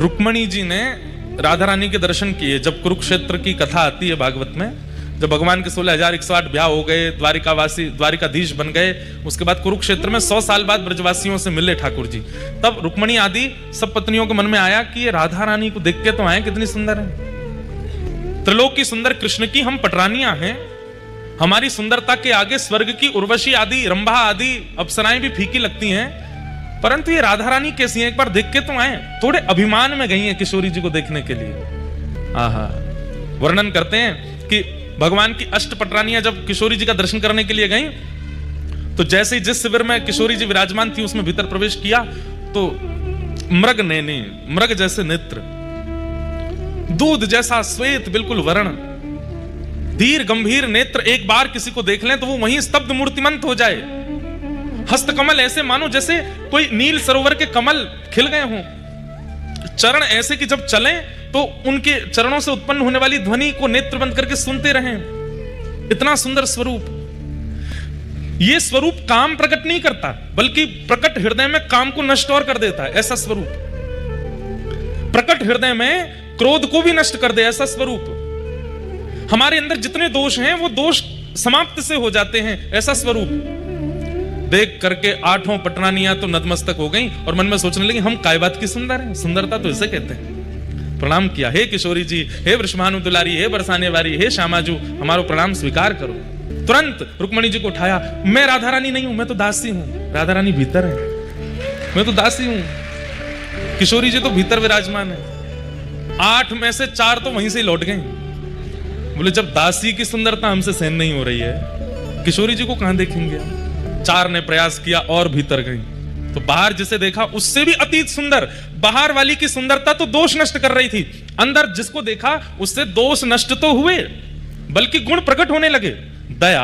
रुक्मणी जी ने राधा रानी के दर्शन किए। जब कुरुक्षेत्र की कथा आती है भागवत में, जब भगवान के 16,108 ब्याह हो गए, द्वारिकाधीश बन गए, उसके बाद कुरुक्षेत्र में 100 साल बाद ब्रजवासियों से मिले ठाकुर जी, तब रुक्मणी आदि सब पत्नियों के मन में आया कि ये राधा रानी को देख के तो आए, कितनी सुंदर है, त्रिलोक की सुंदर कृष्ण की हम पटरानियां हैं, हमारी सुंदरता के आगे स्वर्ग की उर्वशी आदि, रंभा आदि अप्सराएं भी फीकी लगती हैं, परंतु ये राधा रानी कैसी है, एक बार देख के तो आए। थोड़े अभिमान में गई हैं किशोरी जी को देखने के लिए। आहा, वर्णन करते हैं कि भगवान की अष्ट पटरानियां जब किशोरी जी का दर्शन करने के लिए गई, तो जैसे ही जिस शिविर में किशोरी जी विराजमान थी उसमें भीतर प्रवेश किया, तो मृग नैने, मृग जैसे नेत्र, दूध जैसा श्वेत बिल्कुल वर्ण, धीर गंभीर नेत्र, एक बार किसी को देख लें तो वो वहीं स्तब्ध मूर्तिमंत हो जाए। हस्त कमल ऐसे मानो जैसे कोई नील सरोवर के कमल खिल गए हों। चरण ऐसे कि जब चलें तो उनके चरणों से उत्पन्न होने वाली ध्वनि को नेत्र बंद करके सुनते रहें। इतना सुंदर स्वरूप। यह स्वरूप काम प्रकट नहीं करता, बल्कि प्रकट हृदय में काम को नष्ट और कर देता है, ऐसा स्वरूप। प्रकट हृदय में क्रोध को भी नष्ट कर दे, ऐसा स्वरूप। हमारे अंदर जितने दोष हैं वो दोष समाप्त से हो जाते हैं, ऐसा स्वरूप। देख करके 8 पटरानियां तो नतमस्तक हो गई और मन में सोचने लगी, हम काय बात की सुंदर हैं, सुंदरता तो इसे कहते हैं। प्रणाम किया, हे किशोरी जी, हे वृषभानु दुलारी, हे बरसाने वाली, हे श्यामाजू, हमारो प्रणाम स्वीकार करो। तुरंत रुक्मणी जी को उठाया, मैं राधा रानी नहीं हूं, मैं तो दासी हूं। राधा रानी भीतर है, मैं तो दासी हूं। किशोरी जी तो भीतर विराजमान है। 8 में से 4 तो वहीं से लौट गए। बोले जब दासी की सुंदरता हमसे सहन नहीं हो रही है, किशोरी जी को कहां देखेंगे। 4 ने प्रयास किया और भीतर गई, तो बाहर जिसे देखा उससे भी अतीत सुंदर। बाहर वाली की सुंदरता तो दोष नष्ट कर रही थी, अंदर जिसको देखा उससे दोष नष्ट तो हुए, बल्कि गुण प्रकट होने लगे। दया,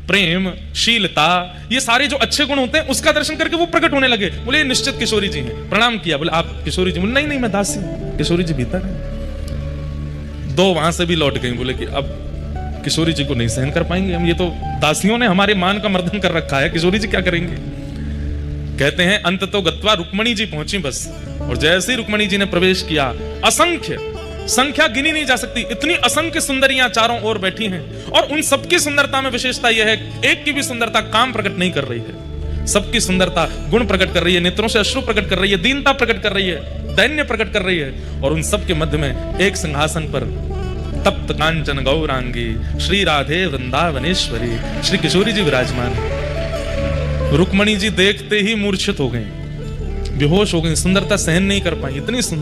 प्रेम, शीलता, ये सारे जो अच्छे गुण होते हैं उसका दर्शन करके वो प्रकट होने लगे। बोले निश्चित किशोरी जी हैं। प्रणाम किया, बोले आप किशोरी जी? बोले नहीं नहीं, मैं दासी हूं। किशोरी जी भीतर है। 2 वहां से भी लौट गई। बोले कि अब किशोरी जी को नहीं सहन कर पाएंगे हम, ये तो दासियों ने हमारे मान का मर्दन कर रखा है, किशोरी जी क्या करेंगे। कहते हैं अंत तो गत्वा रुक्मणी जी पहुंची बस, और जैसे ही रुक्मणी जी ने प्रवेश किया, असंख्य, संख्या गिनी नहीं जा सकती, इतनी असंख्य सुंदरियां चारों ओर बैठी हैं, और उन सबकी सुंदरता में विशेषता यह है, एक की भी सुंदरता काम प्रकट नहीं कर रही है, सबकी सुंदरता गुण प्रकट कर रही है, नेत्रों से अश्रु प्रकट कर रही है, दीनता प्रकट कर रही है, दैन्य प्रकट कर रही है। और उन सबके मध्य में एक सिंहासन पर तप्त कांचन गौरांगी श्री राधे वृंदावनेश्वरी श्री किशोरी जी विराजमान। रुक्मणी जी देखते ही मूर्छित हो गई, बेहोश हो गई, सुंदरता सहन नहीं कर पाई, इतनी सुंदर